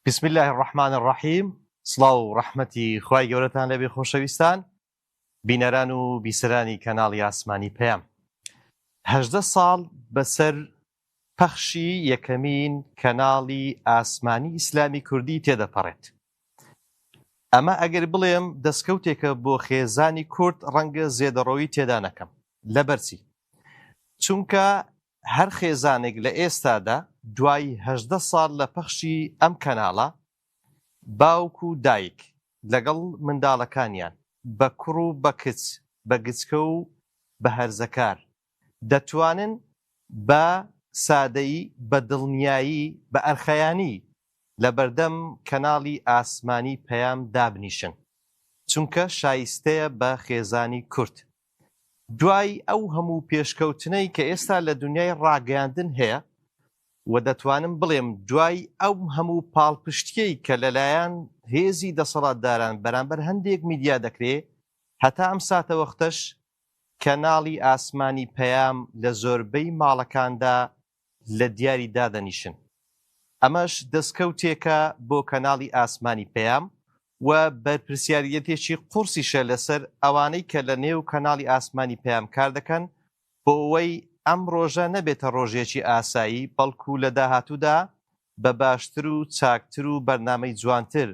بسم الله الرحمن الرحیم. سڵاو و ڕەحمەتی خوای گەورەتان لەبێ خۆشەویستان، بینەران و بیسەرانی کەناڵی ئاسمانی پەیام. 18 ساڵ بەسەر پەخشی یەکەمین کەناڵی ئاسمانی ئیسلامی کوردی تێدەپەڕێت. ئەمە ئەگەر بڵێم دەستکەوتێکە بۆ خێزانی کورد ڕەنگە زێدەڕەوی تێدا نەکەم. لەبەرچی؟ چونکە هەر خێزانێک لە ئێستادا دوای 18 ساڵ لە پەخشی ئەم کەناڵە باوک و دایک لەگەڵ منداڵەکانیان بە کوڕ و بە کچ، بە گچکە و بە هەرزەکار دەتوانن بە سادەیی، بە دڵنیایی، بە ئەرخەیانی لە بەردەم کەناڵی ئاسمانی پەیام دابنیشن، چونکە شایستەیە بە خێزانی کورد. دوای ئەو هەموو پێشکەوتنەی کە ئێستا لە دنیای ڕاگەیاندن هەیە و دەتوانم بڵێم دوای ئەو هەموو پاڵپشتیەی کە لەلایەن هێزی دەسەڵاتداران بەرامبەر هەندێک میدیا دەکرێت، هەتا ئەم ساتە وەختەش کەناڵی ئاسمانی پەیام لە زۆربەی ماڵەکاندا لە دیاری دادەنیشن. ئەمەش دەستکەوتێکە بۆ کەناڵی ئاسمانی پەیام و بەرپرسیاریەتێکی قورسیشە لەسەر ئەوانەی کە لە نێو کەناڵی ئاسمانی پەیام کار دەکەن بۆ ئەوەی ئەم ڕۆژە نەبێتە ڕۆژێکی ئاسایی، بەڵکو لە داهاتوودا بە باشتر و چاکتر و بەرنامەی جوانتر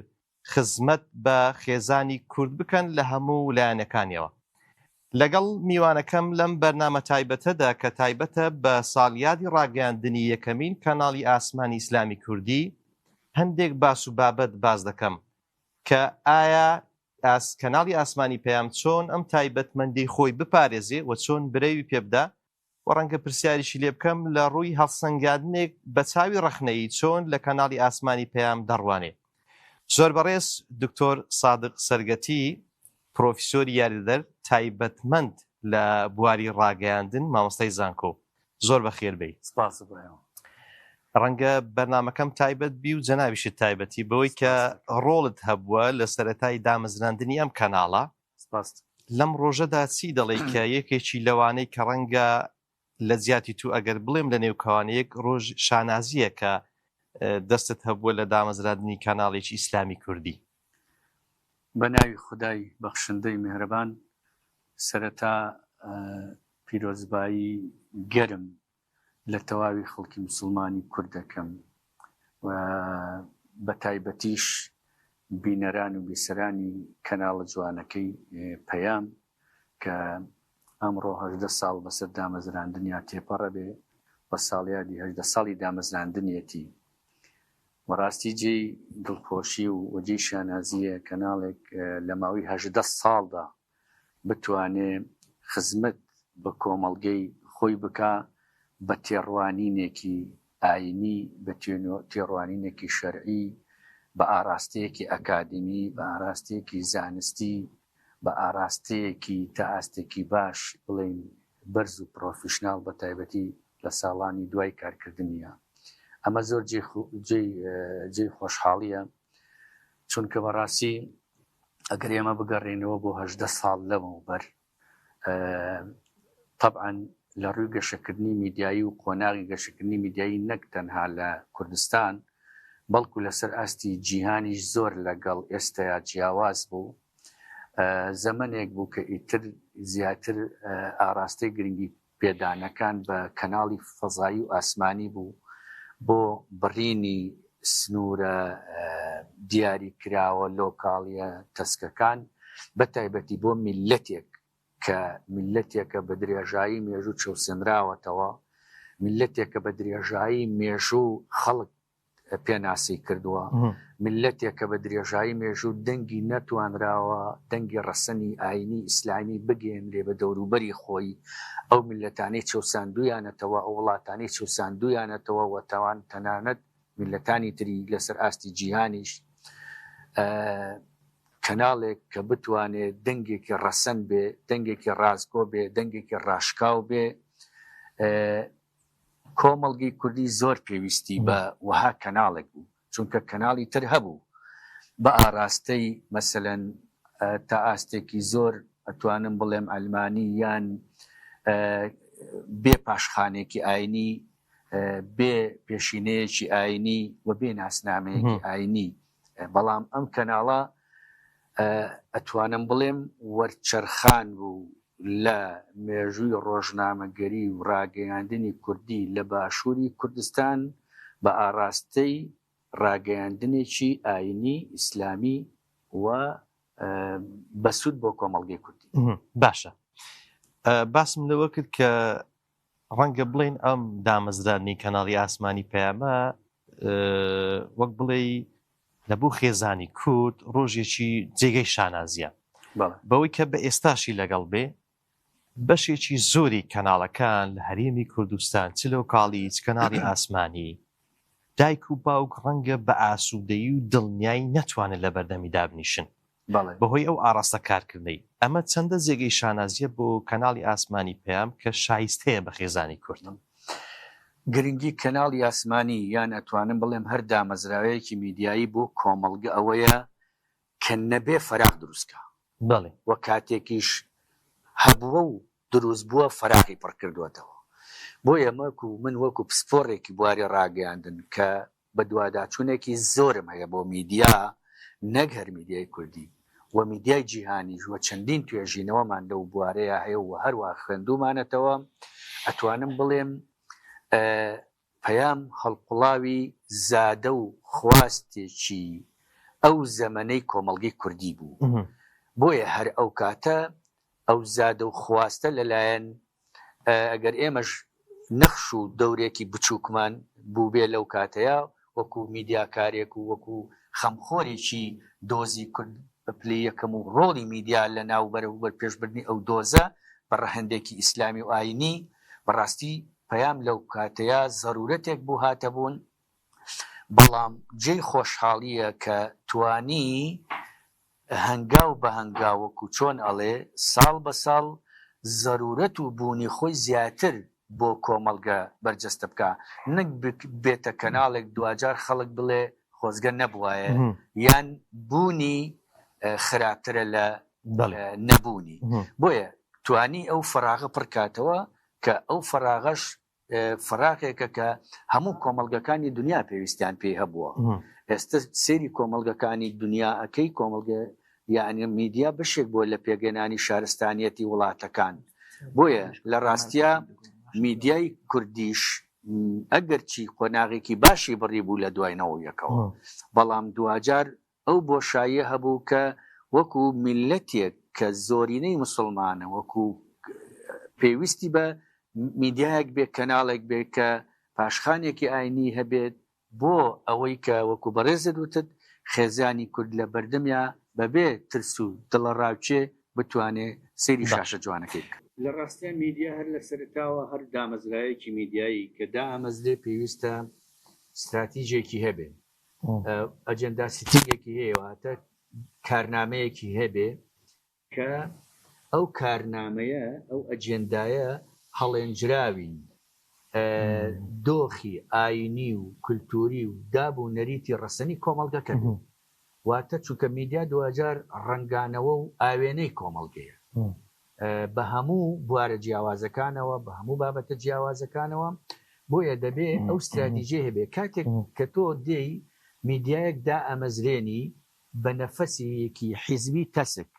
خزمەت بە خێزانی کورد بکەن لە هەموو لایەنەکانیەوە. لەگەڵ میوانەکەم لەم بەرنامە تایبەتەدا کە تایبەتە بە ساڵیادی ڕاگەیاندنی یەکەمین کەناڵی ئاسمانی ئیسلامی کوردی، هەندێک باس و بابەت باز دەکەم کە ئایا کەناڵی ئاسمانی پەیام چۆن ئەم تایبەتمەندی خۆی بپارێزێ و چۆن برەوی پێبدا، و ڕەنگە پرسیاریشی لێ بکەم لە ڕووی هەڵسەنگاندنێک بە چاوی ڕەخنەیی چۆن لە کەناڵی ئاسمانی پەیام دەڕوانێ. زۆر بەڕێز دکتۆر سادق سەرگەتی، پرۆفیسۆری یاریدەر تایبەتمەند لە بواری ڕاگەیاندن، مامۆستای زانکۆ، زۆر بەخێر بێی. سپاس. ڕەنگە بەرنامەکەم تایبەت بی و جەناویشت تایبەتی بەوەی کە ڕۆڵت هەبووە لە سەرەتای دامەزراندنی ئەم کەناڵە. لەم ڕۆژەدا چی دەڵێ کە یەکێکی لەوانەی کە ڕەنگە لە زیاتی تو ئەگەر بڵێم لە نێوکەوانەیەک ڕۆژ شانازیە کە دەستت هەبووە لە دامەزراندنی کەناڵێکی ئیسلامی کوردی؟ بە ناوی خودای بەخشندەی میهرەبان، سەرەتا پیرۆزبایی گەرم لە تەواوی خەڵکی موسڵمانی کورد دەکەم و بە تایبەتیش بینەران و بیسەرانی کەناڵە جوانەکەی پەیام کە ئەمڕۆ 18 ساڵ بەسەر دامەزراندنیا تێپەڕە بێ بە ساڵیادی 18 ساڵی دامەزراندنیەتی. وەڕاستی جێی دڵخۆشی و وەجێی شانازیە کەناڵێک لە ماوەی 18 ساڵدا بتوانێ خزمەت بە کۆمەڵگەی خۆی بکە بە تێڕوانینێکی ئاینی، بە تێڕوانینێکی شەرعی، بە ئاراستەیەکی ئەکادمی، بە ئاراستەیەکی زانستی، بە ئاراستەیەکی تا ئاستێکی باش بڵێن بەرز و پرۆفیشناڵ بە تایبەتی لە ساڵانی دوای کارکردنیە. ئەمە زۆر جێی خۆشحاڵیە، چونکە بەڕاستی ئەگەر ئێمە بگەڕێنەوە بۆ 18 ساڵ لەمەوبەر، طبعاً لە ڕووی گەشەکردنی میدیایی و قۆناغی گەشەکردنی میدیایی نەک تەنها لە کوردستان بەڵکو لەسەر ئاستی جیهانیش زۆر لەگەڵ ئێستایا جیاواز بوو. زەمانێک بوو کە ئیتر زیاتر ئاراستەی گرنگی پێدانەکان بە کەناڵی فەزایی و ئاسمانی بوو بۆ بڕینی سنوورە دیاری کراوە لۆکاڵیە تەسکەکان، بە تایبەتی بۆ میلەتێک کە میلەتێکە بە درێژایی مێژوو چەوسێنراوەتەوە، میلەتێکە بە درێژایی مێژوو خەڵک پێناسی کردووە، میلەتێکە بە درێژایی مێژوو دەنگی نەتوانراوە دەنگی ڕەسەنی ئاینی ئیسلامی بگەێنرێ بە دەوروبەری خۆی، ئەو میلەتانەی چەوساندویانەتەوە، ئەو وڵاتانەی چەوساندویانەتەوە و تاوان تەنانەت میلەتانی تری لەسەر ئاستی جیهانیش. کەناڵێک کە بتوانێت دەنگێکی ڕەسەن بێ، دەنگێکی ڕازگۆ بێ، دەنگێکی ڕاشکاو بێ، کۆمەڵگەی کوردی زۆر پێویستی بە وەها کەناڵێک بوو، چونکە کەناڵی تر هەبوو بە ئاراستەی مەسەلەن تا ئاستێکی زۆر ئەتوانم بڵێم ئەلمانی یان بێ پاشخانێکی ئاینی بێ پێشینەیەکی ئاینی و بێ ناسنامەیەکی ئاینی بەڵام ئەم کەناڵە ئەتوانم بڵێم وەرچەرخان بوو لە مێژووی ڕۆژنامەگەری و ڕاگەیاندنی کوردی لە باشووری کوردستان بە ئاراستەی ڕاگەیاندنێکی ئاینی ئیسلامی و بەسوود بۆ کۆمەڵگەی کوردی. باشە باسم لەوە کرد کە ڕەنگە بڵێن ئەم دامەزرانی کەناڵی ئاسمانی پەیامە وەک بڵێ لەبوو خێزانی کورد ڕۆژێکی جێگەی شانازیە بەوەی کە بە ئێستاشی لەگەڵ بێ بەشێکی زۆری کەناڵەکان لە هەرێمی کوردستان چ لۆکاڵی چ کەناڵی ئاسمانی دایک و باوک ڕەنگە بە ئاسوودەیی و دڵنیایی نەتوانێت لە بەردەمی دابنیشن بەهۆی ئەو ئاڕاستە کارکردنەی ئەمە چەندە جێگەی شانازیە بۆ کەناڵی ئاسمانی پەیام کە شایست هەیە بە خێزانی کوردم. گرنگی کەناڵی ئاسمانی یان ئەتوانم بڵێم هەر دامەزراوەیەکی میدیایی بۆ کۆمەڵگە ئەوەیە کە نەبێ فەراغ دروستکە وە کاتێکیش هەبووە و دروست بووە فەراغی پڕ کردوێتەوە بۆ ئێمەکو من وەکو پسپۆڕێکی بواری ڕاگەیاندن کە بە دوواداچوونێکی زۆرم هەیە بۆ میدیا نەک هەر میدیای کوردی و میدیای جیهانیش وە چەندین توێژینەوەمان لەو بوارەیە هەیە و هەروە خوێندومانەتەوە ئەتوانم بڵێم پەیام هەڵقوڵاوی زادە و خواستێکی ئەو زەمەنەی کۆمەڵگەی کوردی بوو بۆیە هەر ئەو کاتە ئەو زادە و خواستە لەلایەن ئەگەر ئێمەش نەخش و دەورێکی بچووکمان بوو بێ لەو کاتەیە وەکو میدیاکارێک و وەکو خەمخۆرێکی دۆزی کورد بە پلەی یەکەم و ڕۆڵی میدیا لە ناوبەر و بەرپێشبردنی ئەو دۆزە بە ڕەهەندێکی ئیسلامی و ئاینی بەڕاستی پەیام لەو کاتەیە زەرورەتێک بوو هاتەبوون بەڵام جێی خۆشحاڵیە کە توانی هەنگاو بە هەنگاوەکو چۆن ئەڵێ ساڵ بە ساڵ زەرورەت و بوونی خۆی زیاتر بۆ کۆمەڵگە بەرجەستە بکە نەک بێتە کەناڵێک دوجار خەڵک بڵێ خۆزگە نەبوایە یان بوونی خراپترە لە نەبوونی بۆیە توانی ئەو فەراغە پڕکاتەوە کە ئەو فەراغەش فەراغێکە کە هەموو کۆمەڵگەکانی دنیا پێویستیان پێی هەبووە ئێستا سێری کۆمەڵگەکانی دنیا ئەەکەی کۆمەڵگە یعنی میدیا بشێک بۆ لە پێگەێنانی شارستانیەتی وڵاتەکان بۆیە لە ڕاستیە میدیای کوردیش ئەگەرچی قۆناغێکی باشی بڕی بوو لە دوایەوە یەکەوە بەڵام دوجار ئەو بۆشاییە هەبوو کە وەکو میلەتێک کە زۆرینەی مسلمانە وەکو پێویستی بە میدیایەک بێ کەناڵێک بێ کە پاشخانێکی ئاینی هەبێت بۆ ئەوەی کە وەکو بەڕێزت وتت خێزانی کورد لە بەردەمیا بەبێ ترس و دڵە ڕاوچێ بتوانێت سەیری شاشە جوانەکەی بکات. لە ڕاستیان میدیا هەر لە سەرتاوە هەر دامەزرایەکی میدیایی کە دامەزرێ پێویستە استراتیژێکی هەبێ ئەجەندا سیتینگێکی هەیەواتە کارنامەیەکی هەبێ کە ئەو کارنامەیە ئەو ئەجێندایە هەڵێنجراوی دۆخی ئاینی و کولتوری و داب و نەریتی ڕەسەنی کۆمەڵگەکە واتە چونکە میدیا دوجار ڕنگانەوە و ئاوێنەی کۆمەڵگەیە بە هەموو بوارە جیاوازەکانەوە بە هەموو بابەتە جیاوازەکانەوە بۆیە دەبێ ئەو استراتیژیە هەبێ کاتێک کە تۆ دێی میدیایەکدا ئەمەزرێنی بە نەفەسێکی حیزبی تەسک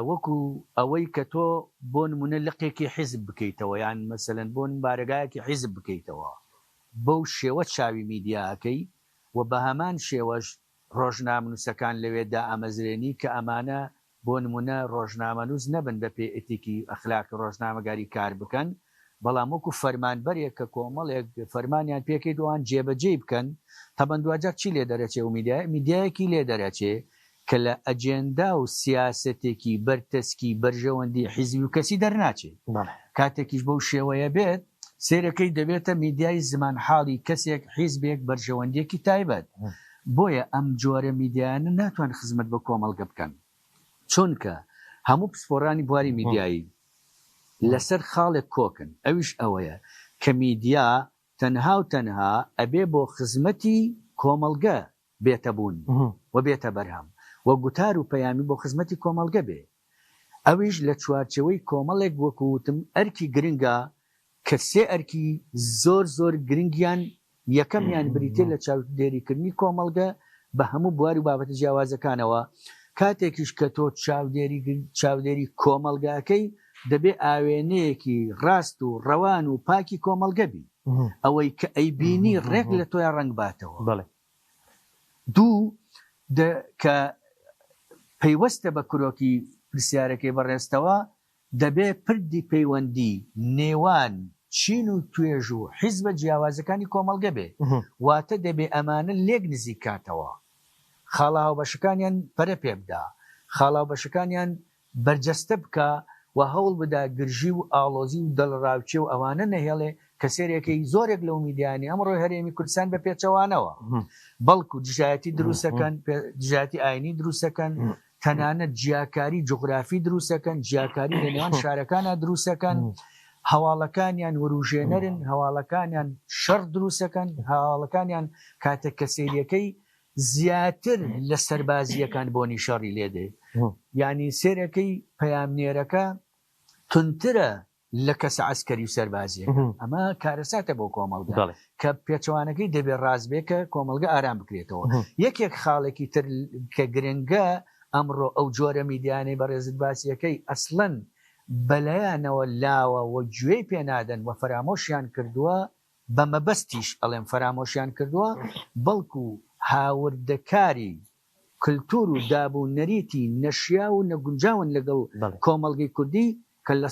وەکو ئەوەی کە تۆ بۆ نمونە لقێکی حیزب بکەیتەوە یان مەسەلەن بۆ بارگایەکی حیزب بکەیتەوە بەو شێوە چاوی میدیاکەی و بە هەمان شێوەش ڕۆژنامەنووسەکان لەوێدا ئەمەزرێنی کە ئەمانە بۆ نمونە ڕۆژنامەنووس نەبن بە پێ ئەتیکی ئەخلاق ڕۆژنامەگاری کار بکەن بەڵام وەکو فەرمانبەرێک کە کۆمەڵێک فەرمانیان پێکەی دوان جێبەجێ بکەن تەبەن دوجار چی لێ دەرەچێ و میدیایەکی لێ دەرەچێ کە لە ئەجێندا و سیاسەتێکی بەرتەسکی بەرژەوەندی حیزبی و کەسی دەرناچێت کاتێکیش بەو شێوەیە بێت سێرەکەی دەبێتە میدیای زمان حاڵی کەسێک حیزبێک بەرژەوەندیەکی تایبەت بۆیە ئەم جۆرە میدیانە ناتوان خزمەت بە کۆمەڵگە بکەن چونکە هەموو پسپۆڕانی بواری میدیایی لەسەر خاڵێک کۆکن ئەویش ئەوەیە کە میدیا تەنها و تەنها ئەبێ بۆ خزمەتی کۆمەڵگە بێتە بوون و بێتە بەرهەم و گوتار و پەیامی بۆ خزمەتی کۆمەڵگە بێ ئەویش لە چوارچەوەی کۆمەڵێک وەکوتم ئەرکی گرنگە کە سێ ئەرکی زۆر گرنگیان یەکەمیان بریتێ لە چاودێریکردنی کۆمەڵگە بە هەموو بواری و بابەتە جیاوازەکانەوە. کاتێکیش کە تۆ چاودێری کۆمەڵگاکەی دەبێ ئاوێنەیەکی ڕاست و ڕەوان و پاکی کۆمەڵگە بی، ئەوەی کە ئەیبینی ڕێک لە تۆیان ڕنگ باتەوە. دوو کە پەیوەستە بە کورۆکی پرسیارەکەی بەڕێستەوە دەبێ پردی پەیوەندی نێوان چین و توێژ و حیزبە جیاوازەکانی کۆمەڵگە بێ، واتە دەبێ ئەمانە لێک نزیک کاتەوە، خاڵاو بەشەکانیان پەرە پێ بدا، خاڵاو بەشەکانیان بەرجەستە بکە و هەوڵ بدا گرژی و ئاڵۆزی و دڵڕاوچێ و ئەوانە نەهێڵێ کە سێرێکی زۆرێک لەو میدیانی ئەمڕۆی هەرێمی کوردستان بە پێچەوانەوە، بەڵکو دژایەتی دروستەکەن، دژایەتی ئاینی دروستەکەن، تەنانەت جیاکاری جوغرافی دروستەکەن، جیاکاری لە نێوان شارەکانە دروستەکەن، هەواڵەکانیان وروژێنەرن، هەواڵەکانیان شەڕ دروستەکەن، هەواڵەکانیان کاتێک کە سێریەکەی زیاتر لە سەربازیەکان بۆنی شەڕی لێدێ، یعنی سێرەکەی پەیامنێرەکە تونترە لە کەسە عەسکەری و سەربازیەکە. ئەمە کارەساتە بۆ کۆمەڵگە کە پێچەوانەکەی دەبێت ڕازبێ کە کۆمەڵگە ئارام بکرێتەوە. یەکێک خاڵێکی تر کە گرنگە ئەمڕۆ ئەو جۆرە میدیانەی بەڕێزت باسیەکەی ئەسڵەن بەلایانەوە لاوە و گوێی پێنادەن و فەرامۆشیان کردووە، بە مەبەستیش ئەڵێم فەرامۆشیان کردووە، بەڵکو هاوردەکاری کللتور و دابوو نەریتی نەشیا و نەگونجاون لەگەڵ کۆمەڵگەی کوردی کە لە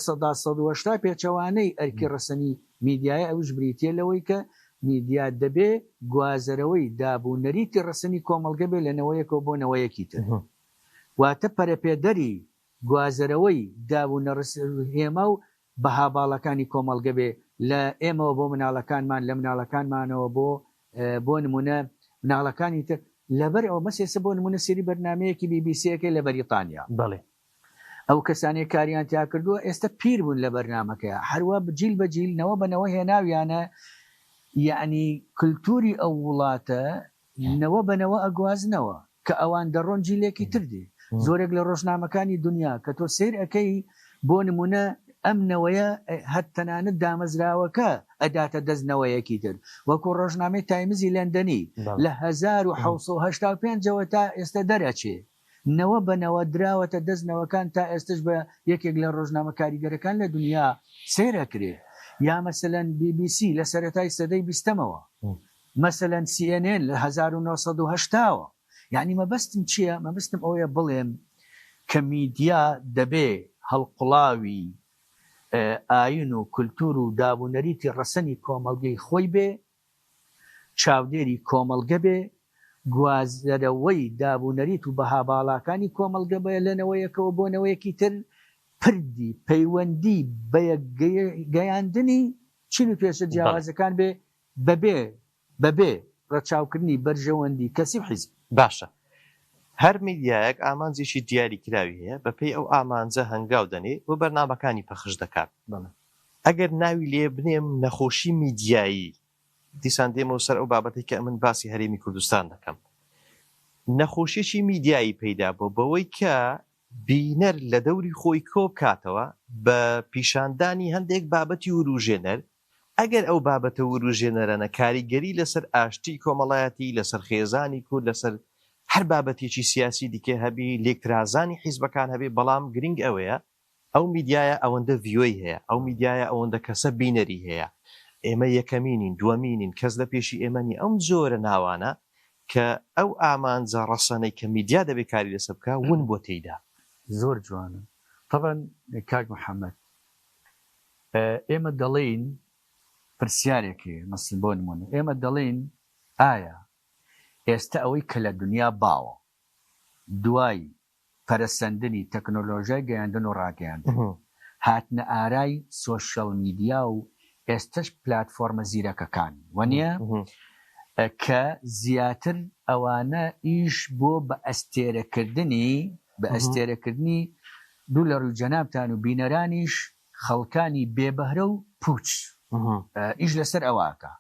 سەدا ١٨ پێچەوانەی ئەرکی ڕەسەنی میدیایە ئەوش بریتە لەوەی کە میدیا دەبێ گوازەرەوەی دابوو نەریتی ڕەسەنی کۆمەڵگە بێ لەنەوەیەکەوە بۆ نەوەیەکی تر، واتە پەرەپێدەری گوازەرەوەی دابوو هێمە و بەهاباڵەکانی کۆمەڵگە بێ لە ئێمەوە بۆ مناڵەکانمان، لە مناڵەکانمانەوە بۆ نمونە مناڵەکانی تر. لەبەر ئەوە مەسێسە بۆ نمونە سێری بەرنمەیەکی BBC لە بەریتانیا، ئەو کەسانی کاریان تیا کردووە ئێستا پیر بوون لە بەرنمەکەی، هەروە بجیل بەجیل نەوە بەنەوە هێناویانە، یعنی کللتوری ئەو وڵاتە نەوە بەنەوە ئەگوازنەوە کە ئەوان دەڕۆن جیلێکی تردی. زۆرێک لە ڕۆژنامەکانی دنیا کە تۆ سیر ئەەکەی بۆ نمونە ئەم نەوەیە هەر تەنانەت دامەزراوەکە ئەداتە دەستنەوەیەکی تر، وەکو ڕۆژنامەی تایمزی لەندەنی لە 1985ەوە تا ئێستا دەرەچێ، نەوە بەنەوە دراوەتە دەستنەوەکان تا ئێستش بە یەکێک لە ڕۆژنامە کاریگەرەکان لە دنیا سیرەکرێ. یا مەسەلەن BBC لە سەرەتای سەدەی 20ەوە، مەسەلەن CNN لە 1970ەوە. یعنی مەبەستم چییە؟ مەبەستم ئەوەیە بڵێم کە میدیا دەبێ هەڵقوڵاوی ئاین و کللتور و دابوونەریتی ڕەسەنی کۆمەڵگەی خۆی بێ، چاودێری کۆمەڵگە بێ، گوازەرەوەی دابوونەریت و بەهاباڵاکانی کۆمەڵگە بێ لەنەوەیەکەوە بۆ نەوەیەکی تر، پردی پەیوەندی بە گەیاندنی چین و توێژە جیاوازەکان بێ بەبێ ڕەچاوکردنی بەرژەوەندی کەسی حیزب. باشە، هەر میدیایەک ئامانجێکی دیاری کراوی هەیە، بەپێی ئەو ئامانجە هەنگاو دەنێ و بەرنامەکانی پەخش دەکات. ئەگەر ناوی لێ بنێم نەخۆشی میدیایی، دیسان دێمەوە سەر ئەو بابەتی کە من باسی هەرێمی کوردستان دەکەم. نەخۆشیێکی میدیایی پەیدا بۆ بەوەی کە بینەر لە دەوری خۆی کۆ بکاتەوە بە پیشاندانی هەندێک بابەتی وروژێنەر. ئەگەر ئەو بابەتە وروژێنەرانە کاریگەری لەسەر ئاشتی کۆمەڵایەتی، لەسەر خێزانی کورد، لەسەر هەر بابەتێکی سیاسی دیکە هەبی، لێکترازانی حیزبەکان هەبێ، بەڵام گرنگ ئەوەیە ئەو میدیایە ئەوەندە ڤیۆی هەیە، ئەو میدیایە ئەوەندە کەسە بینەری هەیە، ئێمە یەکەمینین، دووەمینین، کەس لە پێشی ئێمەنی. ئەم زۆرە ناوانە کە ئەو ئامانجە ڕەسەنەی کە میدیا دەبێ کاری لەسەر بکە ون بۆ تێیدا. زۆر جوانە. طبعا کاک محەممەد، ئێمە دەڵێن پرسیارێکی مەسن بۆ نمونە، ئێمە دەڵێن ئایا ئێستا ئەوەی کە لە دنیا باوە دوای پەرەسەندنی تەکنۆلۆژیای گەیاندن و ڕاگەیاندن هاتنە ئارای سۆشیەل میدیا و ئێستش پلاتفۆرمە زیرەکەکان وەنیە کە زیاتر ئەوانە ئیش بۆ بە ئەستێرەکردنی دوو لە ڕووی جەنابتان و بینەرانیش خەڵکانی بێبەهرە و پوچ ئیش لەسەر ئەواکە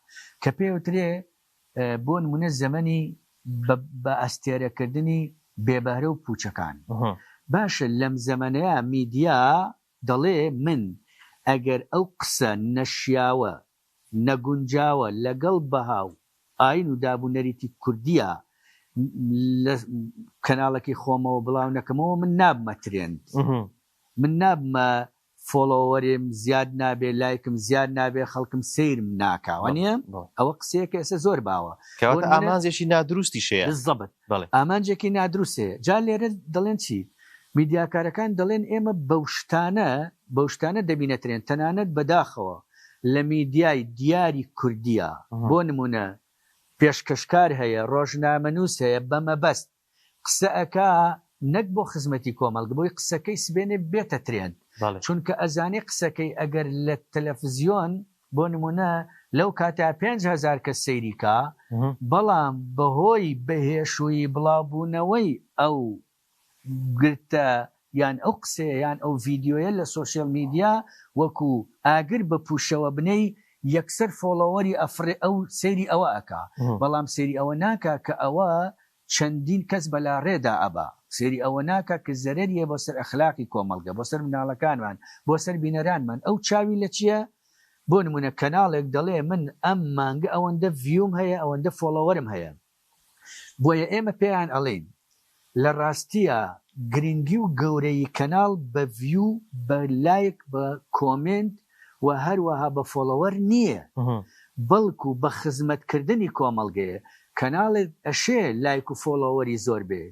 کە پێوترێ بۆ نمونە زەمەنی بە ئەستێرەکردنی بێبەهرە و پوچەکان. باشە لەم زەمانەیە میدیا دەڵێ من ئەگەر ئەو قسە نەشیاوە نەگونجاوە لەگەڵ بەهاو ئاین و دابوونەریتی کوردیە لە کەناڵەکەی خۆمەوە بڵاو نەکەمەوە من نابمە ترێند من نابمە فۆلۆوەرێم زیاد نابێ لایکم زیاد نابێ خەڵکم سیرم ناکاوە نییە ئەوە قسەیەکە ئێستا زۆر باوە ئامانجێکی نادروستی شەیە بالضبط ئامانجێکی نادروستێ جا لێرە دەڵێن چی میدیاکارەکان دەڵێن ئێمە بەوشتانە دەبینەترێن تەنانەت بەداخەوە لە میدیای دیاری کوردیە بۆ نمونە پێشکەشکار هەیە ڕۆژنامەنووس هەیە بەمەبەست قسە ئەکا نەک بۆ خزمەتی کۆمەڵگە بۆی قسەکەی سبێنێ بێتە ترێن چونکە ئەزانێ قسەکەی ئەگەر لە تەلەڤیزیۆن بۆ نمونە لەو کاتا 5,000 کەس سەیریکا بەڵام بەهۆی بەهێشووی بڵاوبوونەوەی ئەو گرتە یان ئەو قسەیە یان ئەو ڤیددیۆیە لە سۆشیال میدیا وەکو ئاگر بە پوشەوە بنەی یەکسەر فۆلۆوەری ئەفرێ ئەو سەیری ئەوە ئەکا بەڵام سەیری ئەوە ناکە کە ئەوە چەندین کەس بەلا ڕێدا ئەبا سەیری ئەوە ناکە کە زەرەریە بۆ سەر ئەخلاقی کۆمەڵگە بۆ سەر مناڵەکانمان بۆ سەر بینەرانمان ئەو چاوی لە چییە بۆ نمونە کەناڵێک دەڵێ من ئەم مانگە ئەوەندە ڤیوم هەیە ئەوەندە فۆلۆوەرم هەیە بۆیە ئێمە پێیان ئەڵێن لە ڕاستیە گرنگی و گەورەی کەناڵ بە ڤیو بە لایک بە کۆمنت و هەروەها بە فۆلۆوەر نییە بەڵکو بە خزمەتکردنی کۆمەڵگەیە کەناڵێت ئەشێ لایک و فۆلۆوەری زۆر بێ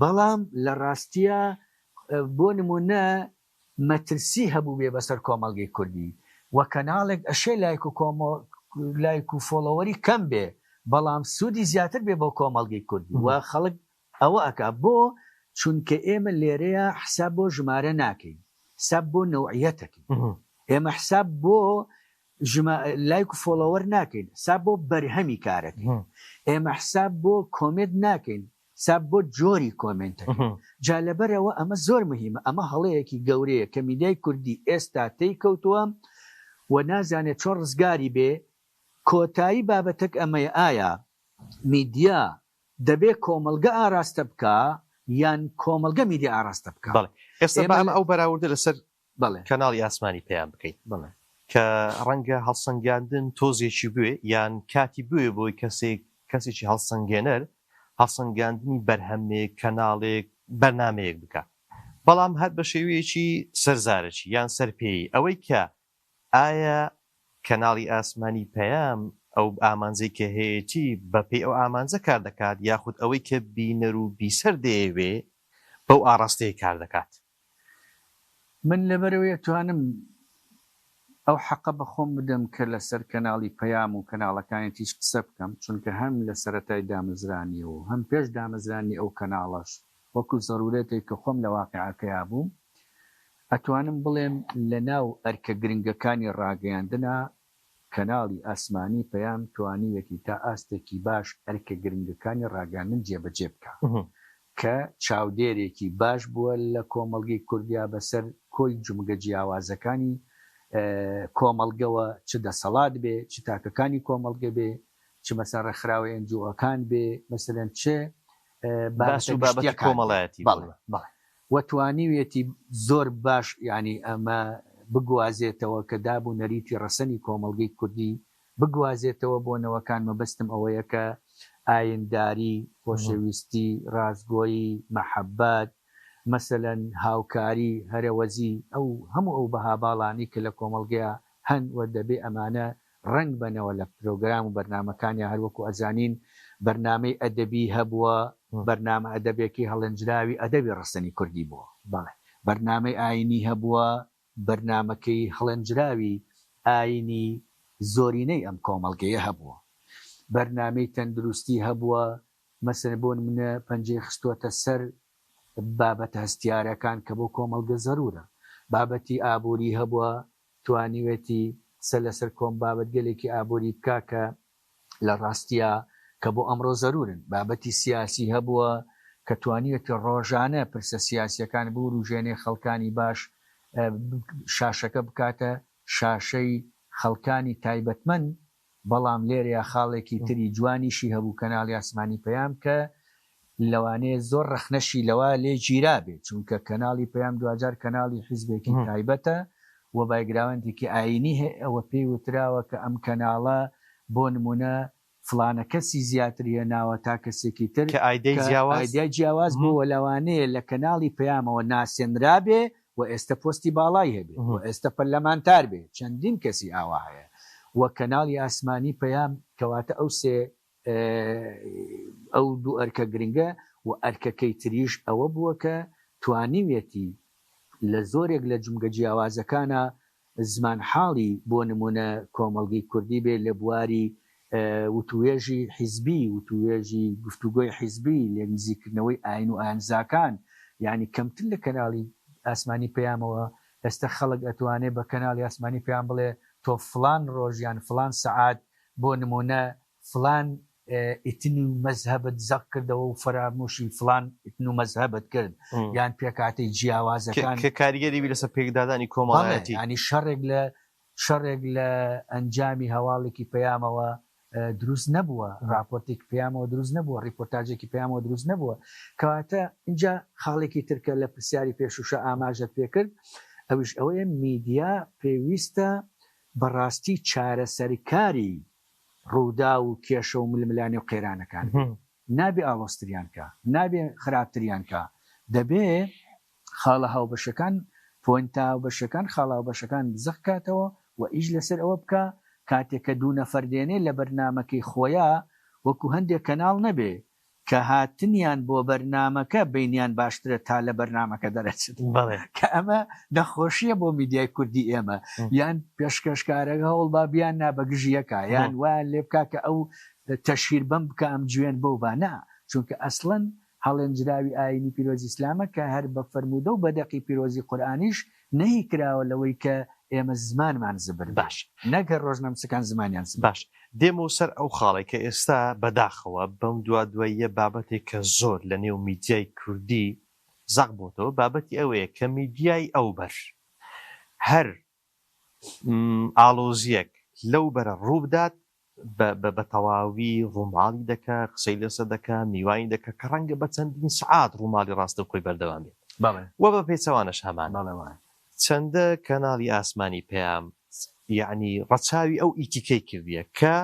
بەڵام لە ڕاستیە بۆ نمونە مەترسی هەبوو بێ بەسەر کۆمەڵگەی کوردی و کەناڵێک ئەشێ لایک و فۆلۆوەری کەم بێ بەڵام سوودی زیاتر بێ بۆ کۆمەڵگەی کوردی و خەڵک ئەوە ئەکا بۆ چونکە ئێمە لێرەیە حساب بۆ ژمارە ناکەین حساب بۆ نەوعیەتەکەین ئێمە حساب بۆ لایک و فۆلۆوەر ناکەین حساب بۆ بەرهەمی کارەکەین ئێمە حساب بۆ کۆمنت ناکەین حساب بۆ جۆری کۆمنتەکەین جا لەبەرەوە ئەمە زۆر مهمە ئەمە هەڵەیەکی گەورەیە کە میدیای کوردی ئێستا تێی کەوتووە و نازانێت چۆن ڕزگاری بێ کۆتایی بابەتەک ئەمەیە ئایا میدیا دەبێ کۆمەڵگە ئاراستە بکە یان کۆمەڵگە میدیا ئاراستە بکە ئێستا ئەمە ئەو بەراوردە لەسەر کەناڵی ئاسمانی پێیان بکەیت کە ڕەنگە هەڵسەنگاندن تۆزێکی بوێ یان کاتی بوێ بۆی کەسێکی هەڵسەنگێنەر هەڵسەنگاندنی بەرهەمێک کەناڵێک بەرنمەیەک بکە بەڵام هەر بە شێوەیەکی سەرزارەکی یان سەرپێی ئەوەی کە ئایا کەناڵی ئاسمانی پەیام ئەو ئامانجەی کە هەیەی بەپێی ئەو ئامانجە کار دەکات یاخود ئەوەی کە بینەر و بیسەر دەیەوێ بەو ئاڕاستەیە کار دەکات من لەبەرەوەی توانم ئەو حەقە بەخۆم بدەم کە لەسەر کەناڵی پەیام و کەناڵەکانی تیش قسە بکەم چونکە هەم لە سەرەتای دامەزرانی و هەم پێش دامەزرانی ئەو کەناڵەش وەکو زەرورەتێک کە خۆم لە واقعەکەیا بوو ئەتوانم بڵێم لە ناو ئەرکە گرنگەکانی ڕاگەیاندنە کەناڵی ئاسمانی پەیام توانیوێتی تا ئاستێکی باش ئەرکە گرنگەکانی ڕاگەاندن جێبەجێ بکە کە چاودێرێکی باش بووە لە کۆمەڵگەی کوردیا بەسەر کۆی جمگە جیاوازەکانی کۆمەڵگەوە چ دەسەڵات بێ چ تاکەکانی کۆمەڵگە بێ چ مەسەر ڕێکخراوی ئەنجوەکان بێ مەسەرەن چێ بابەتی کۆمەڵایەتی وەتوانیوێتی زۆر باش ینی ئەمە بگوازێتەوە کە دابوو نەریتی ڕەسەنی کۆمەڵگەی کوردی بگوازێتەوە بۆ نەوەکان مەبەستم ئەوەیە کە ئاینداری خۆشەویستی ڕازگۆیی مەحەبەت مەسەلەن هاوکاری هەرەوەزی ئەو هەموو ئەو بەها باڵانی کە لە کۆمەڵگەیە هەن و دەبێ ئەمانە ڕنگ بنەوە لە پرۆگرام و بەرنمەکانی هەروەکو ئەزانین بەرنامەی ئەدەبی هەبووە بەرنامە ئەدەبێکی هەڵنجراوی ئەدەبی ڕەسەنی کوردی بووە بەڵێ بەرنامەی ئاینی هەبووە بەرنمەکەی هەڵنجراوی ئاینی زۆرینەی ئەم کۆمەڵگەیە هەبووە بەرنامەی تەندروستی هەبووە مەسەن بۆ منە پەنجەی خستووەتە سەر بابەتە هەستیارەکان کە بۆ کۆمەڵگە زەرورە بابەتی ئابووری هەبووە توانیوێتی سە لەسەر کۆم بابەت گەلێکی ئابووری بکا کە لە ڕاستیە کە بۆ ئەمڕۆ زەرورن بابەتی سیاسی هەبووە کە توانیوێتی ڕۆژانە پرسە سیاسیەکان بوو ڕوژێنێ خەڵکانی باش شاشەکە بکاتە شاشەی خەڵکانی تایبەتمەند بەڵام لێرەیە خاڵێکی تری جوانیشی هەبوو کەناڵی ئاسمانی پەیام کە لەوانەیە زۆر ڕەخنەشی لەوە لێ گیرا بێت چونکە کەناڵی پەیام دوجار کەناڵی حیزبێکی تایبەتە و بایگراوەندێکی ئاینی هەیە ئەوە پێی وتراوە کە ئەم کەناڵە بۆ نمونە فلانە کەسی زیاتریە ناوە تا کەسێکی تر کە ئایدای جیاواز بۆ لەوانەیە لە کەناڵی پەیامەوە ناسێنرا بێ و ئێستا پۆستی باڵای هەبێت و ئێستا پەرلەمانتار بێت چەندین کەسی ئاوا هەیە و کەناڵی ئاسمانی پەیام کەواتە ئەو دوو ئەرکە گرنگە و ئەرکەکەی تریش ئەوە بووە کە توانیوێتی لە زۆرێک لە جمگە جیاوازەکانە زمان حاڵی بۆ نمونە کۆمەڵگەی کوردی بێ لە بواری وتوێژی حیزبی وتوێژی گفتوگۆی حیزبی لێ نزیکردنەوەی ئاین و ئاینزاکان یعنی کەمتر لە کەناڵی ئاسمانی پەیامەوە ئێستا خەڵک ئەتوانێت بە کەناڵی ئاسمانی پەیام بڵێ تۆ فلان ڕۆژیان فلان سەعات بۆ نمونە فلان ئیتن و مەزهبت زەق کردەوە و فەرامۆشی فلان ئیتن و مەزهبت کرد یان پێکاتی جیاوازەکان کە کاریگەری بی لەسەر پێکدادانی کۆمەڵایەتی ینی شەڕێک لە ئەنجامی هەواڵێکی پەیامەوە دروست نەبووە راپۆرتێک پەیامەوە دروست نەبووە ڕیپۆرتاژێکی پەیامەوە دروست نەبووە کەواتە اینجا خاڵێکی ترکە لە پرسیاری پێشوشە ئاماژەت پێکرد ئەوش ئەوەیە میدیا پێویستە بەڕاستی چارەسەرکاری ڕوودا و کێشە و ململانی و قێرانەکان نابێ ئاڵۆستریانکە نابێ خراپتریانکە دەبێ خاڵە هاوبەشەکان پۆینتا هاوبەشەکان خاڵە هاوبەشەکان زەق کاتەوە و ئیش لەسەر ئەوە بکە کاتێککە دوو نەفەردێنێ لە بەرنمەکەی خۆیان وەکو هەندێک کەناڵ نەبێ کە هاتنیان بۆ بەرنمەکە بینیان باشترە تا لە بەرنمەکە دەرەچێت کە ئەمە نەخۆشیە بۆ میدیای کوردی ئێمە یان پێشکەشکارەکە هەوڵ با بیان نابەگژیەکە یان وایان لێ بکە کە ئەو تەشیر بەم بکە ئەم جوێن بەو بانە چونکە ئەسڵەن هەڵێنجراوی ئاینی پیرۆزی ئیسلامە کە هەر بە فەرموودە و بەدەقی پیرۆزی قورئانیش نەهی کراوە لەوەی کە ئێمە زمانمان زبر باش نەگەر ڕۆژنامەسەکان زمانیان باش دێمە سەر ئەو خاڵی کە ئێستا بەداخەوە بەم دواییە بابەتێک کە زۆر لە نێو میدیای کوردی زەق بۆتەوە بابەتی ئەوەیە کە میدیای ئەو بەر هەر ئاڵۆزیەک لەو بەرە ڕووبدات بە تەواوی ڕووماڵی دەکە قسەی لەسەر دەکە میوانی دەکە کە ڕەنگە بە چەندین سعات ڕووماڵی ڕاستە خۆی بەردەوام بێت وە بە پێچەوانش هەمان چەندە کەناڵی ئاسمانی پەیام یعنی ڕەچاوی ئەو ئیتیکەی کردیە کە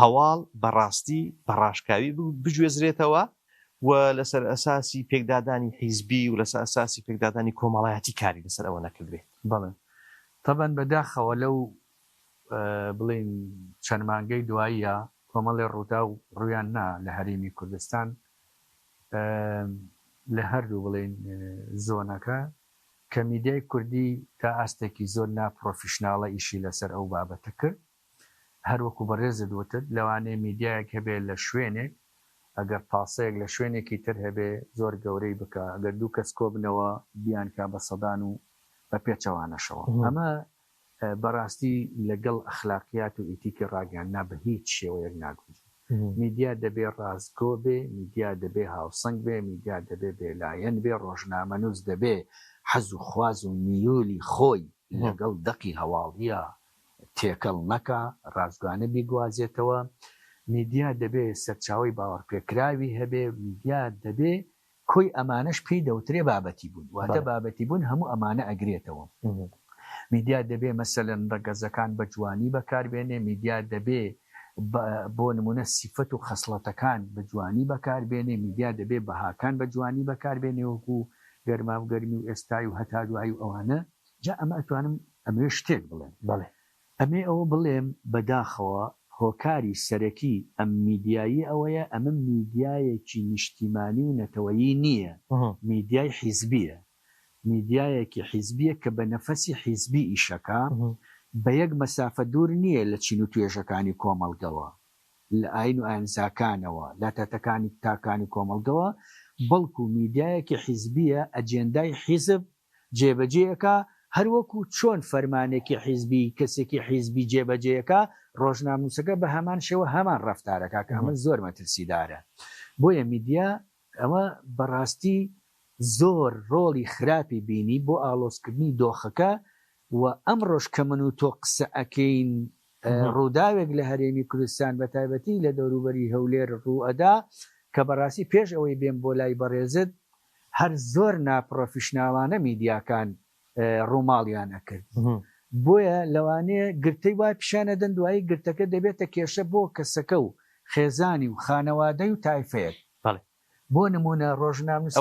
هەواڵ بەڕاستی بەڕاشکاوی بگوێزرێتەوە و لەسەر ئەساسی پێکدادانی حیزبی و لەسەر ئەساسی پێکدادانی کۆمەڵایەتی کاری لەسەر ئەوە نەکردێت بەڵێ طبعاً بەداخەوە لەو بڵین چەند مانگەی دواییە کۆمەڵی ڕوودا و ڕویان نا لە هەرێمی کوردستان لە هەردوو بڵین زۆنەکە کە میدیای کوردی تا ئاستێکی زۆر ناپرۆفیشناڵە ئیشی لەسەر ئەو بابەتە کرد هەروەکو بەڕێزت وتت لەوانەیە میدیایەک هەبێ لە شوێنێک ئەگەر پاسەیەک لە شوێنێکی تر هەبێ زۆر گەورەی بکە ئەگەر دوو کەس کۆبنەوە بیانکە بە سەدان و بە پێچەوانەشەوە ئەمە بەڕاستی لەگەڵ ئەخلاقیات و ئیتیکی ڕاگەیاندنا بە هیچ شێوەیەک ناگوێت میدیا دەبێ ڕازگۆ بێ میدیا دەبێ هاوسەنگ بێ میدیا دەبێ بێلایەن بێ ڕۆژنامەنووس دەبێ حەز و خواز و میولی خۆی لەگەڵ دەقی هەواڵیە تێکەڵ نەکە ڕازگوانە بیگوازێتەوە میدیا دەبێ سەرچاوی باوەڕپێکراوی هەبێ میدیا دەبێ کۆی ئەمانەش پێی دەوترێ بابەتی بوون واتە بابەتی بوون هەموو ئەمانە ئەگرێتەوە میدیا دەبێ مەسەلەن ڕەگەزەکان بە جوانی بەکاربێنێ میدیا دەبێ بۆ نمونە سیفەت و خەسڵەتەکان بە جوانی بەکاربێنێ میدیا دەبێ بەهاکان بە جوانی بەکاربێنێ وەکو گەرما و گەرمی و ئێستای و هەتا دوایی و ئەوانە جا ئەمە ئەتوانم ئەمێ شتێک بڵێن ئەمێ ئەوە بڵێم بەداخەوە هۆکاری سەرەکی ئەم میدیایی ئەوەیە ئەمە میدیایەکی نیشتیمانی و نەتەوەیی نییە میدیای حیزبیە میدیایەکی حیزبیە کە بە نەفەسی حیزبی ئیشەکە بە یەک مەسافە دوور نییە لە چین و توێژەکانی کۆمەڵگەوە لە ئاین و ئاینزاکانەوە لە تەتەکانی تاکانی کۆمەڵگەوە بەڵکو میدیایەکی حیزبیە ئەجێندای حیزب جێبەجێەکە هەروەکو چۆن فەرمانێکی حیزبی کەسێکی حیزبی جێبەجێەکە ڕۆژناموسەکە بە هەمان شێوە هەمان ڕەفتارەکە کە ئەمە زۆر مەترسیدارە بۆیە میدیا ئەوە بەڕاستی زۆر ڕۆڵی خراپی بینی بۆ ئاڵۆزکردنی دۆخەکە و ئەم ڕۆژ کە من و تۆ قسە ئەکەین ڕووداوێک لە هەرێمی کوردستان بە تایبەتی لە دەوروبەری هەولێر ڕوئەدا کە بەڕاستی پێش ئەوەی بێن بۆ لای بەڕێزت هەر زۆر ناپرۆفیشناڵانە میدیاکان ڕووماڵیان ئەکرد بۆیە لەوانەیە گرتەی وای پیشانە دەن دوایی گرتەکە دەبێتە کێشە بۆ کەسەکە و خێزانی و خانەوادەی و تایفەیەک بۆ نمونە ڕۆژنامەوەی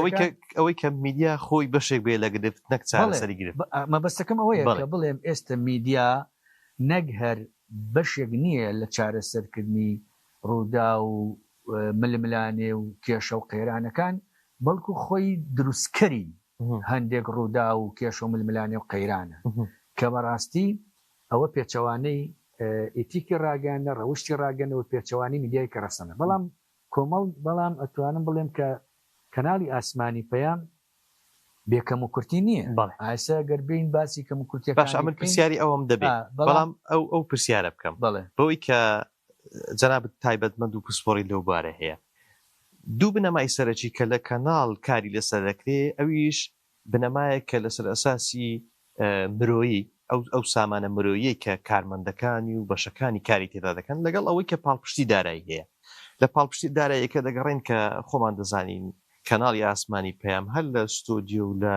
ئەوەی کە میدیا خۆی بەشێک بێ لە گرفت نەک چارەسەری گرفت مەبەستەکەم ئەوەیە کە بڵێم ئێستا میدیا نەک هەر بەشێک نییە لە چارەسەرکردنی ڕوودا و ململانێ و کێشە و قەیرانەکان بەڵکو خۆی دروستکەری هەندێک ڕوودا و کێشە و ململانێ و قەیرانە کە بەڕاستی ئەوە پێچەوانەی ئیتیکی ڕاگەانە ڕەوشی ڕاگەنەوە پێچەوانی میدیای کە ڕەسەنە بەڵام کۆمەڵ بەڵام ئەتوانم بڵێم کە کەناڵی ئاسمانی پەیام بێکەم و کورتی نییە ئاسا گەربین باسی کەم و کورتی باش ئەمن پرسیاری ئەوم دەبێت بەڵام ئەو پرسیارە بکەم بەوەی کە جەنابەت تایبەتمەند و پسپۆری لەوبارە هەیە دوو بنەمای سەرەکی کە لە کەناڵ کاری لەسەر دەکرێ ئەویش بنەمایە کە لەسەر ئەساسی مرۆیی ئەو سامانە مرۆیی کە کارمەندەکانی و بەشەکانی کاری تێدا دەکەن لەگەڵ ئەوەی کە پاڵپشتی دارایی هەیە لە پاڵپشتی داراییەکە دەگەڕێن کە خۆمان دەزانین کەناڵی ئاسمانی پەیام هەر لە ستۆدیۆ و لە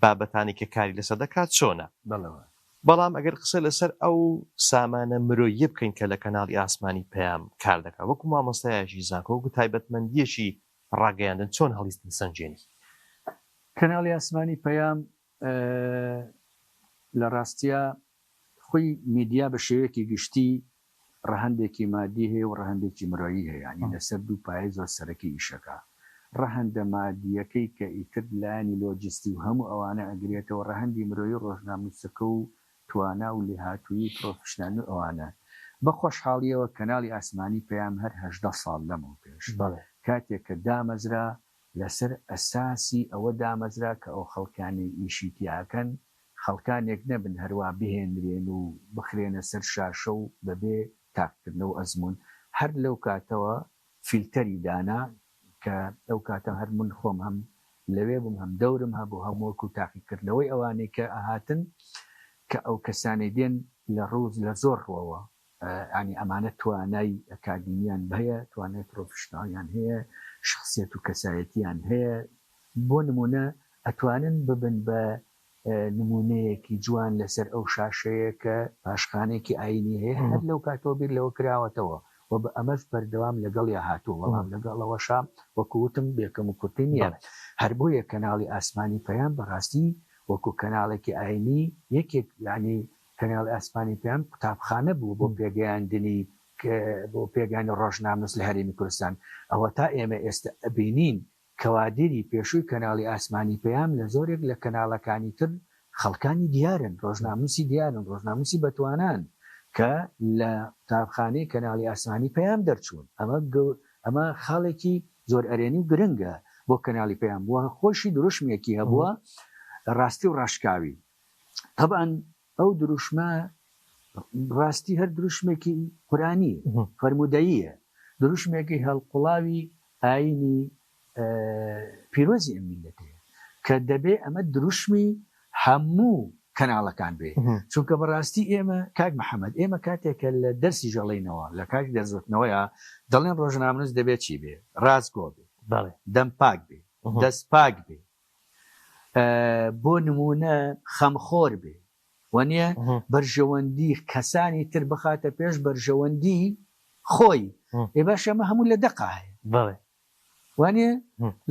بابەتانی کە کاری لەسەر دەکات چۆنە بەڵام ئەگەر قسە لەسەر ئەو سامانە مرۆیی بکەین کە لە کەناڵی ئاسمانی پەیام کار دەکات وەکو مامۆستایەکی زانکۆ وەکو تایبەتمەندیەکی ڕاگەیاندن چۆن هەڵیستن سەنجێنی کەناڵی ئاسمانی پەیام لە ڕاستیە خۆی میدیا بە شێوەیەکی گشتی ڕەهەندێکی مادی هەیە و ڕەهەندێکی مرۆیی هەیە ینی لەسەر دوو پایە زۆر سەرەکی ئیشەکە ڕەهەندە مادیەکەی کە ئیتر لایانی لۆجستی و هەموو ئەوانە ئەگرێتەوە ڕەهەندی مرۆیی ڕۆژنامەنووسەکە و توانا و لێهاتووی پرۆفشنال و ئەوانە بە خۆشحاڵیەوە کەناڵی ئاسمانی پەیام هەر 18 ساڵ لەمەوە پێش کاتێک کە دامەزرا لەسەر ئەساسی ئەوە دامەزرا کە ئەو خەڵکانی ئیشی تیاکەن خەڵکانێک نەبن هەروە بهێنرێن و بخرێنە سەر شاشە و بەبێ تاقکردنەوە ئەزمون هەر لەو کاتەوە فیلتەری دانا کە ئەو کاتە هەر من خۆم هەم لەوێ بووم هەم دەورم هەبوو هەمووەک و تاقیکردنەوەی ئەوانەی کە ئاهاتن کە ئەو کەسانی دێن لە ڕووز لە زۆر ڕۆوە ینی ئەمانە توانای ئەکادمیان هەیە توانای پرۆفشناڵیان هەیە شخصیت و کەسایەتیان هەیە بۆ نمونە ئەتوانن ببن بە نمونەیەکی جوان لەسەر ئەو شاشەیە کە پاشخانێکی ئاینی هەیە هەر لەو کاتەوە بیر لەوە کراوەتەوە و بە ئەمەش بەردەوام لەگەڵ یا هاتووە وەڵام لەگەڵەوەشا وەکوتم بێکەم و کورتی نییە هەر بۆیە کەناڵی ئاسمانی پەیام بەڕاستی وەکو کەناڵێکی ئاینی یەکێک ینی کەناڵی ئاسمانی پەیام قوتابخانە بوو بۆ پێگەیاندنی بۆ پێگانی ڕۆژنامەنووس لە هەرێمی کوردستان ئەوە تا ئێمە ئێستا ئەبینین کەوادری پێشووی کەناڵی ئاسمانی پەیام لە زۆرێک لە کەناڵەکانی تر خەڵکانی دیارن ڕۆژنامەنووسی دیارن ڕۆژنامەنووسی بەتوانان کە لە قوتابخانەی کەناڵی ئاسمانی پەیام دەرچوون ئەمە خاڵێکی زۆر ئەرێنی و گرنگە بۆ کەناڵی پەیام بووە خۆشی دروشمێکی هەبووە ڕاستی و ڕاشکاوی طبعاً ئەو دروشمە ڕاستی هەر دروشمێکی قورانی فەرمودەییە دروشمێکی هەڵقوڵاوی ئاینی پیرۆزی ئەم میلەتەیە کە دەبێ ئەمە دروشمی هەموو کەناڵەکان بێ چونکە بەڕاستی ئێمە کاک محەممەد ئێمە کاتێکە لە دەرسی ژەڵینەوە لە کاک دەرزوتنەوەیە دەڵێن ڕۆژنامەنووس دەبێت چی بێ ڕازگۆ بێ دەم پاک بێ دەست پاک بێ بۆ نمونە خەمخۆر بێ وانە بەرژەوەندی کەسانی تر بخاتە پێش بەرژەوەندی خۆی ئێ باش ئەمە هەموو لە دەقا هەیە وانە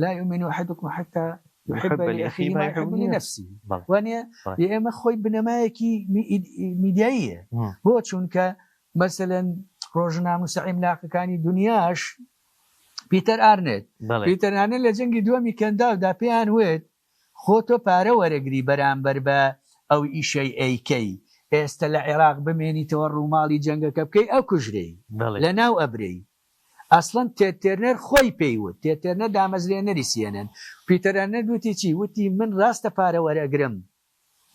لا يؤمن أحدكم حتى يحب لأخيه ما يحب لنفسه وانە ئێمە خۆی بنەمایەکی میدیاییە بۆ چونکە مەسەلەن ڕۆژنامەنووس عیملاقەکانی دنیاش پیتەر ئارنێت لە جەنگی دووەمی کەنداودا پێیان وێت خۆ تۆ پارە وەرەگری بەرامبەر بە ئەو ئیشەی ئەیکەی ئێستا لە عێراق بمێنیتەوە ڕووماڵی جەنگەکە بکەی ئەو کوژرەی لە ناو ئەبرەی ئەسڵەن تێتێرنەر خۆی پێیوت تێتێرنە دامەزرێنەری سیێنن پیتەرانە دوتی چی وتی من ڕاستە پارە وەرەگرم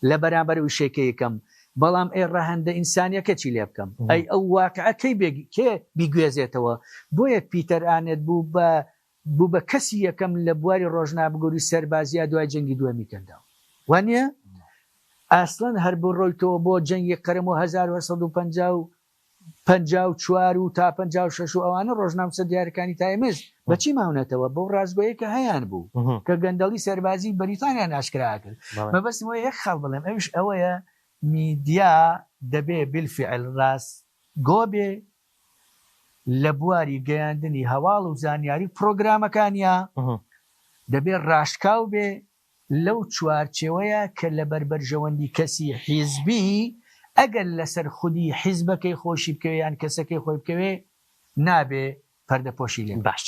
لە بەرامبەر وشێکە یەکەم بەڵام ئێ ڕەهەندە ئینسانیەکە چی لێ بکەم ئەی ئەو واقعەکەی کێ بیگوێزێتەوە بۆیە پیتەرانێت بوو بە کەسی یەکەم لە بواری ڕۆژنامەگۆری سەربازیە دوای جەنگی دووەمی کەنداوە وانە ئاسڵەن هەر بۆ ڕۆیتەوە بۆ جەنگی قەرم و 1950 54 و تا 56 ئەوانە ڕۆژنامچە دیارەکانی تایمز بەچی ماونەتەوە بەو ڕازگۆیە کە هەیان بوو کە گەندەڵی سەربازی بەریتانیا ناشکرا کرد مەبەستمەوە یەک خەڵ بڵێم ئەوش ئەوەیە میدیا دەبێ بالفعل ڕاست گۆ بێ لە بواری گەیاندنی هەواڵ و زانیاری پرۆگرامەکانیە دەبێت ڕاشکاو بێ لەو چوارچێوەیە کە لە بەربەرژەوەندی کەسی حیزبی ئەگەر لەسەر خودی حیزبەکەی خۆشی بکەوێ یان کەسەکەی خۆی بکەوێ نابێ پەردەپۆشی لێ باش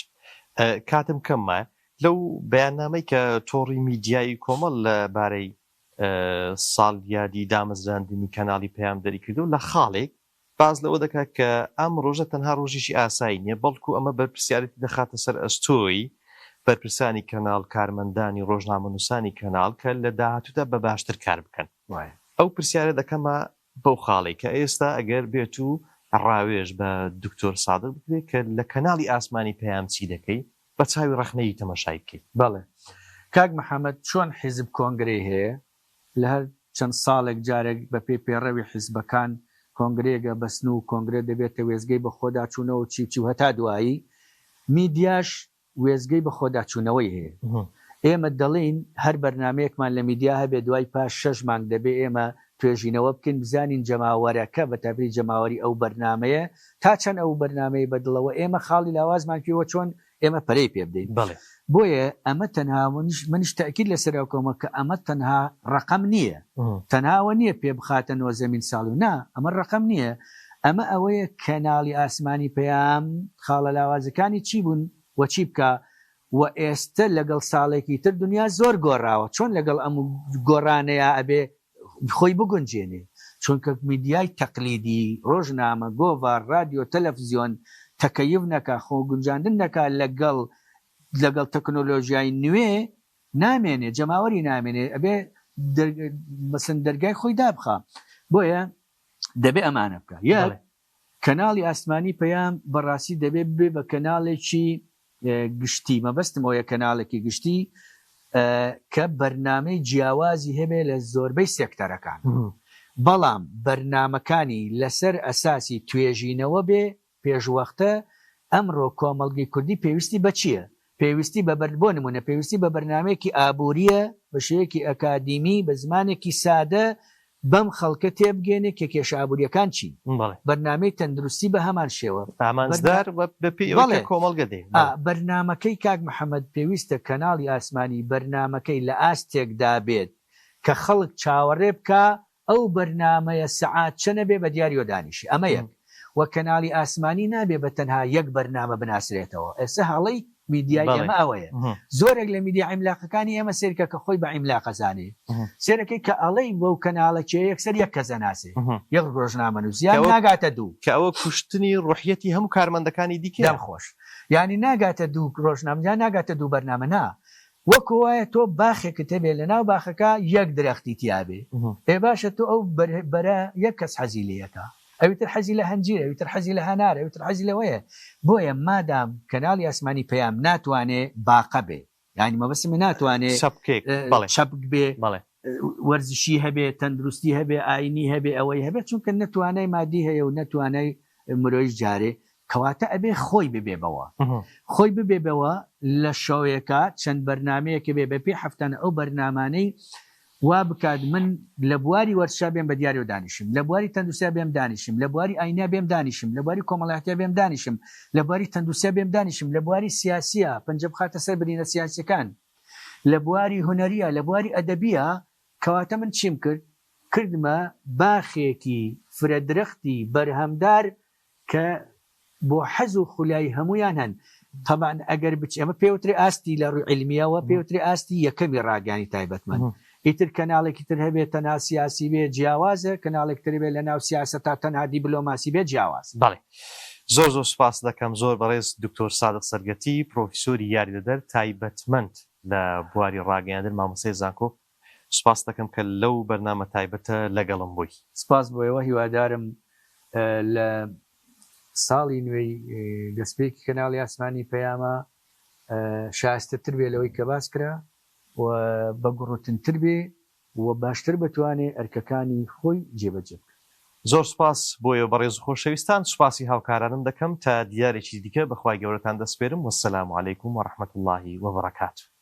کاتم کەممە لەو بەیاننامەی کە تۆڕی میدیایی کۆمەڵ لە بارەی ساڵ یادی دامەزراندنی کەناڵی پەیامدەری کردو لە خاڵێک باز لەوە دەکات کە ئەم ڕۆژە تەنها ڕۆژیشی ئاسایی نییە بەڵکو ئەمە بەرپرسیارەتی دەخاتە سەر ئەستۆی بەرپرسانی کەناڵ کارمەندانی ڕۆژنامەنووسانی کەناڵ کە لە داهاتوودا بە باشتر کار بکەن ئەو پرسیارە دەکەمە بەو خاڵی کە ئێستا ئەگەر بێت و ڕاوێژ بە دکتۆر سادق بکرێت کە لە کەناڵی ئاسمانی پەیام چی دەکەی بە چاوی ڕەخنەی تەماشای بکەیت. بەڵێ کاک محەممەد چۆن حیزب کۆنگرێ هەیە لە هەر چەند ساڵێک جارێک بە پێی پێڕەوی حیزبەکان کۆنگرێگە بەسن و کۆنگرێ دەبێتە وێزگەی بە خۆداچوونەوە چی و هەتا دوایی میدیاش وێزگەی بە خۆداچوونەوەی هەیە ئێمە دەڵین هەر بەرنمەیەکمان لە میدیا هەبێ دوای پاش 6 مانگ دەبێ ئێمە توێژینەوە بکەین بزانین جەماوەرەکە بە تابری جەماوەری ئەو بەرنمەیە تا چەند ئەو بەرنمەی بەدڵەوە ئێمە خاڵی لاوازمان پێوە چۆن ئێمە پەرەی پێ بدەین بۆیە ئەمە تەنها منیش تاکید لەسەرکەومە کە ئەمە تەنها ڕقم نییە تەنهاوە نییە پێ بخاتە نۆ زەمین ساڵ و نا ئەمە ڕقم نییە ئەمە ئەوەیە کەناڵی ئاسمانی پەیام خاڵە لاوازەکانی چی بوون وەچی بکە و ئێستا لەگەڵ ساڵێکی تر دنیا زۆر گۆڕاوە چۆن لەگەڵ ئەم گۆڕانەیە ئەبێ خۆی بگونجێنێ چونکە میدیای تەقلیدی ڕۆژنامە گۆڤار رادیۆ تەلەڤیزیۆن تەکەیف نەکا خۆ گونجاندن نەکا لەگەڵ تەکنۆلۆژیای نوێ نامێنێ جەماوەری نامێنێ ئەبێ مەسن دەرگای خۆی دابخە بۆیە دەبێ ئەمانە بکە یەک کەناڵی ئاسمانی پەیام بەڕاستی دەبێ بێ بە کەناڵێکی گشتی مەبەستمەوەیە کەناڵێکی گشتی کە بەرنامەی جیاوازی هەبێ لە زۆربەی سێکتەرەکان بەڵام بەرنامەکانی لەسەر ئەساسی توێژینەوە بێ پێشوەختە ئەمڕۆ کۆمەڵگەی کوردی پێویستی بە چییە؟ پێویستی بۆ نمونە پێویستی بە بەرنمەیەکی ئابوووریە بە شێوەیەکی ئەکادیمی بە زمانێکی سادە بەم خەڵکە تێبگەێنێ کە کێشە ئابوووریەکان چی بەرنامەی تەندروستی بە هەمان شێوە کۆمەڵگە دێ بەرنمەکەی کاک محەممەد پێویستە کەناڵی ئاسمانی بەرنمەکەی لە ئاستێکدا بێت کە خەڵک چاوەڕێ بکە ئەو بەرنمەیە سەعات چەنە بێ بە دیاریۆ دانیشی ئەمە یەک وە کەناڵی ئاسمانی نابێ بە تەنها یەک بەرنامە بناسرێتەوە ئێستا هەڵی میدیای ئێمە ئەوەیە زۆرێک لە میدیا عیملاقەکانی ئێمە سێرکە کە خۆی بە عیملاقەزانێ سێرەکەی کە ئەڵەی بەو کەناڵەکێ یەکسەر یەک کەسە ناسێ یەک ڕۆژنامە نووسیان ناگاتە دوو کە ئەوە کوشتنی ڕوحیەتی هەموو کارمەندەکانی دیکە خۆش یعنی ناگاتە دوو ڕۆژنامەیان ناگاتە دوو بەرنامە نا وەکو وایە تۆ باخێکت هەبێ لە ناو باخەکە یەک درەختی تیابێ ئێ باشە تۆ ئەو بەرە یەک کەس حەزی لەیەکە ئەویتر حەزی لە هەنجیرە ئەویتر حەزی لە هەنارە ئەویتر حەزی لەوەیە بۆیە مادام کەناڵی ئاسمانی پەیام ناتوانێ باقە بێ یعنی مەبەستمە ناتوانێ شەپ بێ وەرزشی هەبێ تەندروستی هەبێ ئاینی هەبێ ئەوەی هەبێ چونکە نەتوانای مادی هەیە و نەتوانای مرۆیش جارێ کەواتە ئەبێ خۆی ببێبەوە خۆی ببێبەوە لە شەوەیەکە چەند بەرنمەیەکە بێ بە پێ هەفتانە ئەو بەرنامانەی وا بکات من لە بواری وەرشا بێم بە دیاری و دانیشم لە بواری تەندروستیا بێم دانیشم لە بواری ئاینیا بێم دانیشم لە بواری کۆمەڵایەتیا بێم دانیشم لە بواری تەندروستیا بێم دانیشم لە بواری سیاسیە پەنجە بخاتە سەر برینە سیاسیەکان لە بواری هونەریە لە بواری ئەدەبیە کەواتە من چیم کردمە باخێکی فرەدرەختی بەرهەمدار کە بۆ حەز و خولای هەمویان هەن طبعا ئەگەر بچ ئەمە پێوتری ئاستی لە ڕووی علمیەوە پێوتری ئاستی یەکەمی ڕاگەانی تایبەتمەند ئیتر کەناڵێکی تر هەبێت تەنها سیاسی بێ جیاوازە کەناڵێک تر بێت لە ناو سیاسە تا تەنها دیبلۆماسی بێت جیاواز بەڵێ زۆر سوپاس دەکەم زۆر بەڕێز دکتۆر سادق سەرگەتی پرۆفیسۆری یاریدەدەر تایبەتمەند لە بواری ڕاگەیاندن مامۆستای زانکۆ سوپاس دەکەم کە لەو بەرنامە تایبەتە لەگەڵم بووی سپاس بۆیەوە هیوادارم لە ساڵی نوێی دەستپێکی کەناڵی ئاسمانی پەیامە شایستەتر بێ لەوەی کە باس کرا و بەگوڕوتنتر بێ و باشتر بتوانێت ئەرکەکانی خۆی جێبەجێ بکات زۆر سپاس بۆیە بەڕێز و خۆشەویستان سوپاسی هاوکارانم دەکەم تا دیارێکی دیکە بەخوای گەورەتان دەسپێرم وەسەلام عەلەیکوم وەڕەحمەتوڵڵاهی وەبەڕەکاتوه